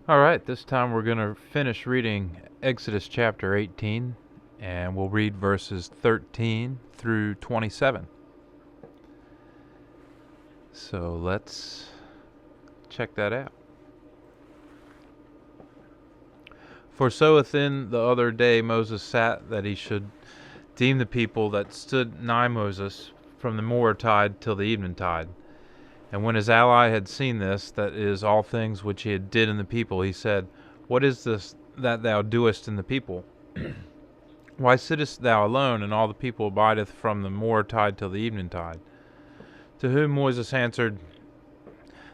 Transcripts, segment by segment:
All right, this time we're going to finish reading Exodus chapter 18, and we'll read verses 13 through 27. So let's check that out. For so within the other day Moses sat that he should deem the people that stood nigh Moses from the morning-tide till the evening-tide. And when his ally had seen this, that is, all things which he had did in the people, he said, What is this that thou doest in the people? Why sittest thou alone, and all the people abideth from the morning-tide till the evening-tide? To whom Moses answered,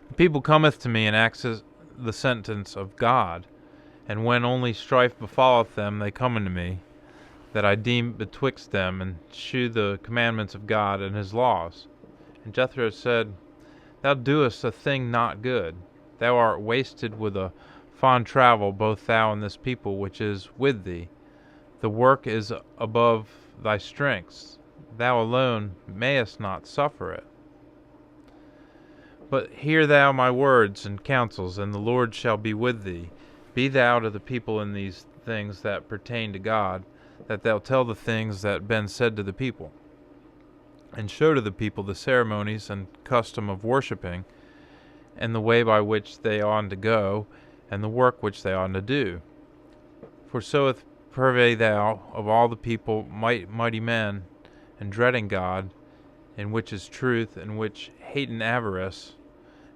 The people cometh to me and asketh the sentence of God, and when only strife befalleth them, they come unto me, that I deem betwixt them, and shew the commandments of God and his laws. And Jethro said, Thou doest a thing not good. Thou art wasted with a fond travel, both thou and this people which is with thee. The work is above thy strengths. Thou alone mayest not suffer it. But hear thou my words and counsels, and the Lord shall be with thee. Be thou to the people in these things that pertain to God, that thou tell the things that been said to the people, and show to the people the ceremonies and custom of worshipping, and the way by which they ought to go, and the work which they ought to do. For so purvey thou of all the people mighty men, and dreading God, in which is truth, and which hating avarice,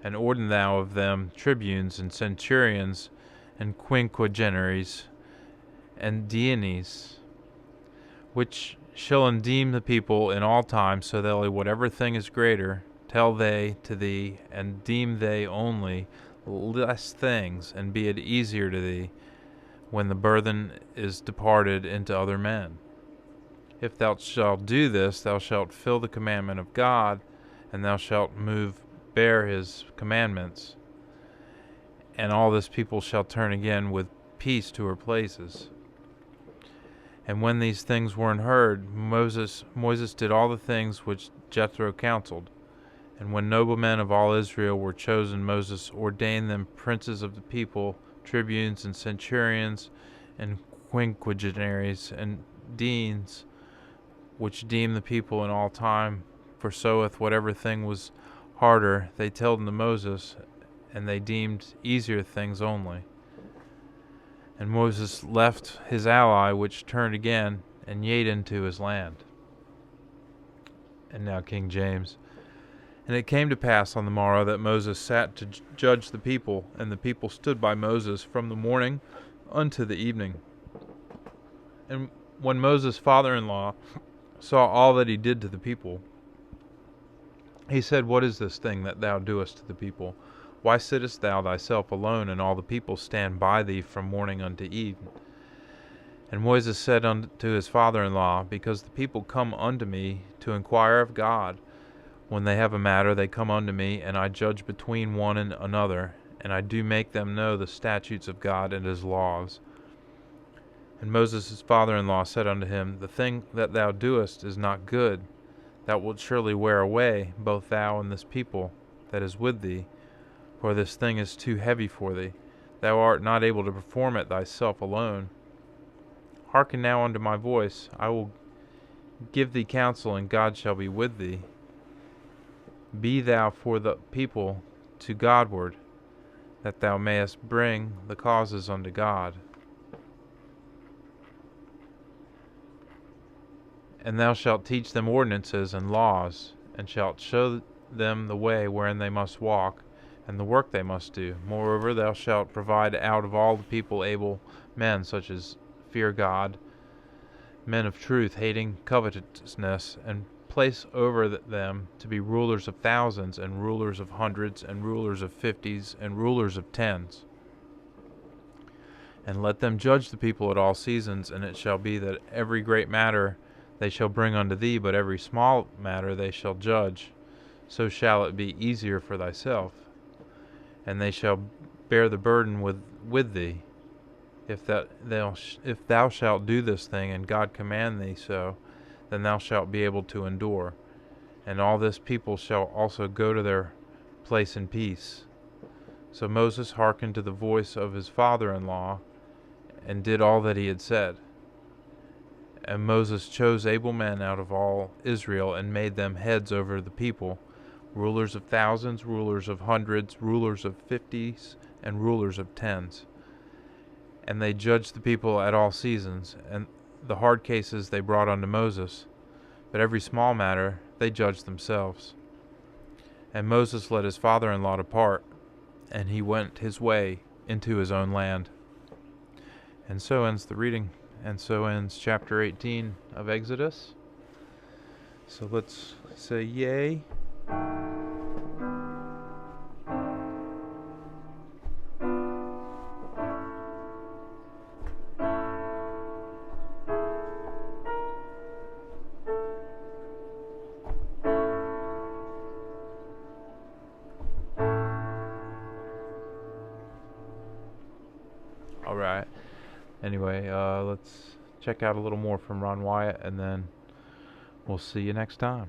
and ordain thou of them tribunes and centurions, and quinquagenaries, and deines, which shall endeem the people in all times, so that whatever thing is greater, tell they to thee, and deem they only less things, and be it easier to thee, when the burthen is departed into other men. If thou shalt do this, thou shalt fill the commandment of God, and thou shalt bear his commandments, and all this people shall turn again with peace to her places. And when these things were heard, Moses did all the things which Jethro counseled. And when noblemen of all Israel were chosen, Moses ordained them princes of the people, tribunes and centurions, and quinquagenaries, and deans, which deemed the people in all time. For so if whatever thing was harder, they told unto Moses, and they deemed easier things only. And Moses left his ally, which turned again, and yet into his land. And now King James. And it came to pass on the morrow that Moses sat to judge the people, and the people stood by Moses from the morning unto the evening. And when Moses' father-in-law saw all that he did to the people, he said, What is this thing that thou doest to the people? Why sittest thou thyself alone, and all the people stand by thee from morning unto eve? And Moses said unto his father-in-law, Because the people come unto me to inquire of God. When they have a matter, they come unto me, and I judge between one and another, and I do make them know the statutes of God and his laws. And Moses' father-in-law said unto him, The thing that thou doest is not good. Thou wilt surely wear away, both thou and this people that is with thee, for this thing is too heavy for thee. Thou art not able to perform it thyself alone. Hearken now unto my voice. I will give thee counsel, and God shall be with thee. Be thou for the people to Godward, that thou mayest bring the causes unto God. And thou shalt teach them ordinances and laws, and shalt show them the way wherein they must walk, and the work they must do. Moreover, thou shalt provide out of all the people able men, such as fear God, men of truth, hating covetousness, and place over them to be rulers of thousands, and rulers of hundreds, and rulers of fifties, and rulers of tens. And let them judge the people at all seasons, and it shall be that every great matter they shall bring unto thee, but every small matter they shall judge. So shall it be easier for thyself, and they shall bear the burden with thee. If thou shalt do this thing, and God command thee so, then thou shalt be able to endure. And all this people shall also go to their place in peace. So Moses hearkened to the voice of his father-in-law and did all that he had said. And Moses chose able men out of all Israel and made them heads over the people, rulers of thousands, rulers of hundreds, rulers of fifties, and rulers of tens. And they judged the people at all seasons, and the hard cases they brought unto Moses, but every small matter they judged themselves. And Moses led his father-in-law depart, and he went his way into his own land. And so ends the reading, and so ends chapter 18 of Exodus. So let's say yay. Alright. Anyway, let's check out a little more from Ron Wyatt, and then we'll see you next time.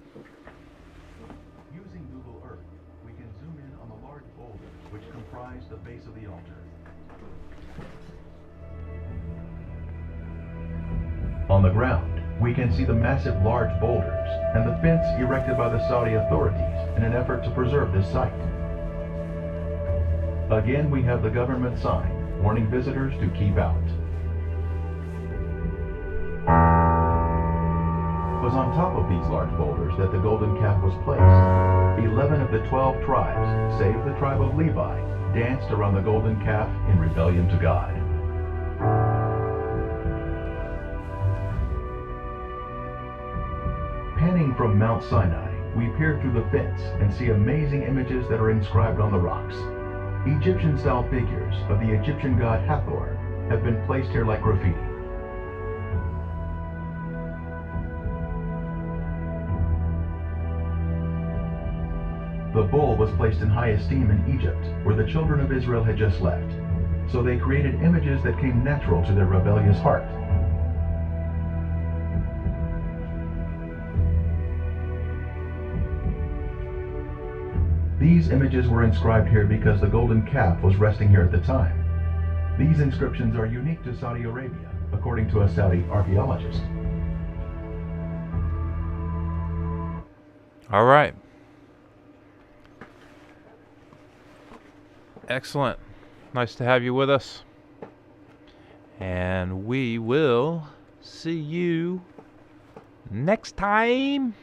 Using Google Earth, we can zoom in on the large boulders which comprise the base of the altar. On the ground, we can see the massive large boulders and the fence erected by the Saudi authorities in an effort to preserve this site. Again, we have the government sign warning visitors to keep out. It was on top of these large boulders that the golden calf was placed. 11 of the 12 tribes, save the tribe of Levi, danced around the golden calf in rebellion to God. Panning from Mount Sinai, we peer through the fence and see amazing images that are inscribed on the rocks. Egyptian-style figures of the Egyptian god Hathor have been placed here like graffiti. The bull was placed in high esteem in Egypt, where the children of Israel had just left. So they created images that came natural to their rebellious heart. These images were inscribed here because the golden calf was resting here at the time. These inscriptions are unique to Saudi Arabia, according to a Saudi archaeologist. All right. Excellent. Nice to have you with us. And we will see you next time.